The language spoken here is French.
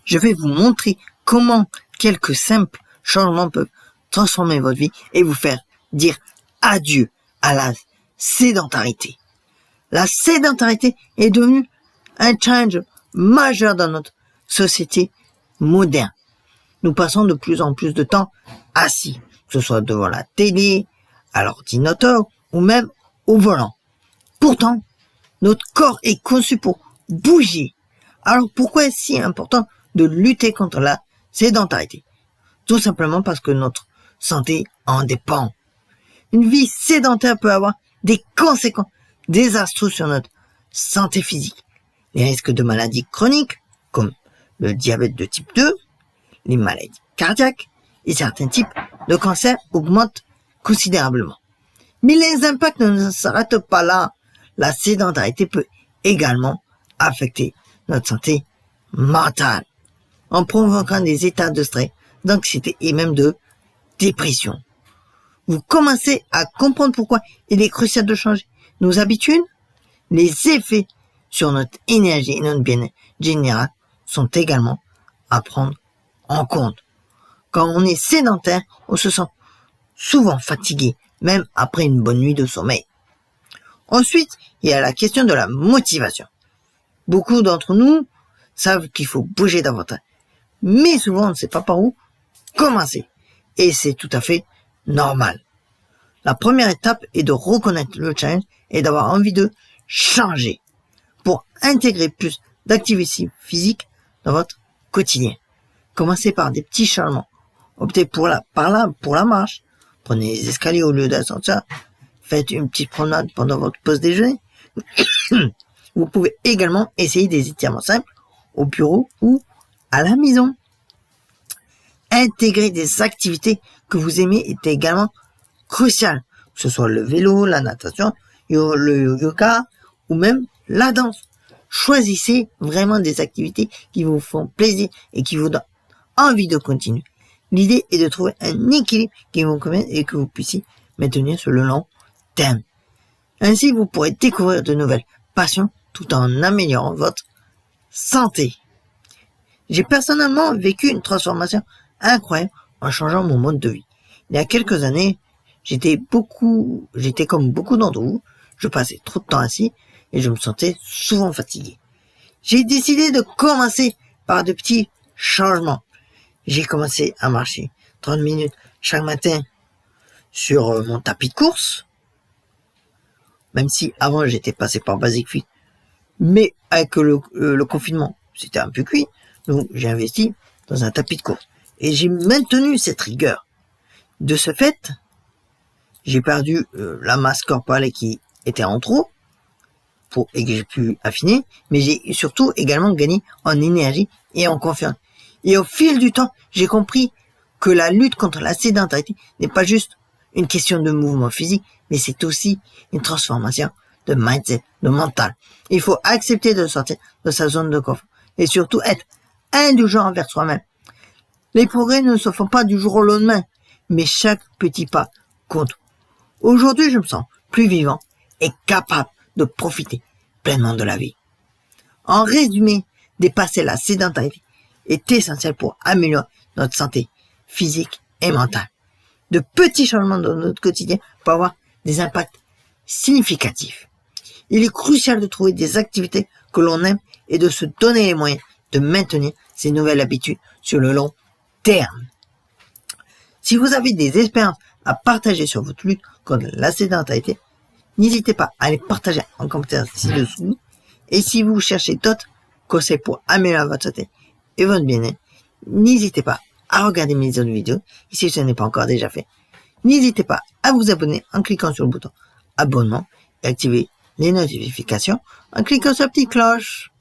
Je vais vous montrer comment quelques simples changements peuvent transformer votre vie et vous faire dire adieu à la sédentarité. La sédentarité est devenue un challenge majeur dans notre société moderne. Nous passons de plus en plus de temps assis, que ce soit devant la télé, à l'ordinateur ou même au volant. Pourtant, notre corps est conçu pour bouger. Alors pourquoi est-ce si important de lutter contre la sédentarité? Tout simplement parce que notre santé en dépend. Une vie sédentaire peut avoir des conséquences désastreuses sur notre santé physique. Les risques de maladies chroniques, comme le diabète de type 2, les maladies cardiaques et certains types de cancers augmentent considérablement. Mais les impacts ne s'arrêtent pas là. La sédentarité peut également affecter notre santé mentale, en provoquant des états de stress, d'anxiété et même de dépression. Vous commencez à comprendre pourquoi il est crucial de changer nos habitudes. Les effets sur notre énergie et notre bien-être général sont également à prendre en compte. Quand on est sédentaire, on se sent souvent fatigué, même après une bonne nuit de sommeil. Ensuite, il y a la question de la motivation. Beaucoup d'entre nous savent qu'il faut bouger davantage, mais souvent on ne sait pas par où commencer. Et c'est tout à fait normal. La première étape est de reconnaître le challenge et d'avoir envie de changer pour intégrer plus d'activité physique dans votre quotidien. Commencez par des petits changements. Optez pour la marche. Prenez les escaliers au lieu d'ascenseur. Faites une petite promenade pendant votre pause déjeuner. Vous pouvez également essayer des étirements simples au bureau ou à la maison. Intégrer des activités que vous aimez est également crucial, que ce soit le vélo, la natation, le yoga ou même la danse. Choisissez vraiment des activités qui vous font plaisir et qui vous donnent envie de continuer. L'idée est de trouver un équilibre qui vous convienne et que vous puissiez maintenir sur le long terme. Ainsi, vous pourrez découvrir de nouvelles passions tout en améliorant votre santé. J'ai personnellement vécu une transformation incroyable en changeant mon mode de vie. Il y a quelques années, j'étais comme beaucoup d'entre vous, je passais trop de temps assis et je me sentais souvent fatigué. J'ai décidé de commencer par de petits changements. J'ai commencé à marcher 30 minutes chaque matin sur mon tapis de course, même si avant j'étais passé par Basic Fit, mais avec le confinement, c'était un peu cuit, donc j'ai investi dans un tapis de course. Et j'ai maintenu cette rigueur. De ce fait, j'ai perdu la masse corporelle qui était en trop, et que j'ai pu affiner, mais j'ai surtout également gagné en énergie et en confiance. Et au fil du temps, j'ai compris que la lutte contre la sédentarité n'est pas juste une question de mouvement physique, mais c'est aussi une transformation de mindset, de mental. Il faut accepter de sortir de sa zone de confort et surtout être indulgent envers soi-même. Les progrès ne se font pas du jour au lendemain, mais chaque petit pas compte. Aujourd'hui, je me sens plus vivant et capable de profiter pleinement de la vie. En résumé, dépasser la sédentarité est essentiel pour améliorer notre santé physique et mentale. De petits changements dans notre quotidien peuvent avoir des impacts significatifs. Il est crucial de trouver des activités que l'on aime et de se donner les moyens de maintenir ces nouvelles habitudes sur le long terme. Si vous avez des expériences à partager sur votre lutte contre la sédentarité, n'hésitez pas à les partager en commentaire ci-dessous. Et si vous cherchez d'autres conseils pour améliorer votre santé et votre bien-être, n'hésitez pas à regarder mes autres vidéos. Et si ce n'est pas encore déjà fait, n'hésitez pas à vous abonner en cliquant sur le bouton abonnement et activer les notifications en cliquant sur la petite cloche.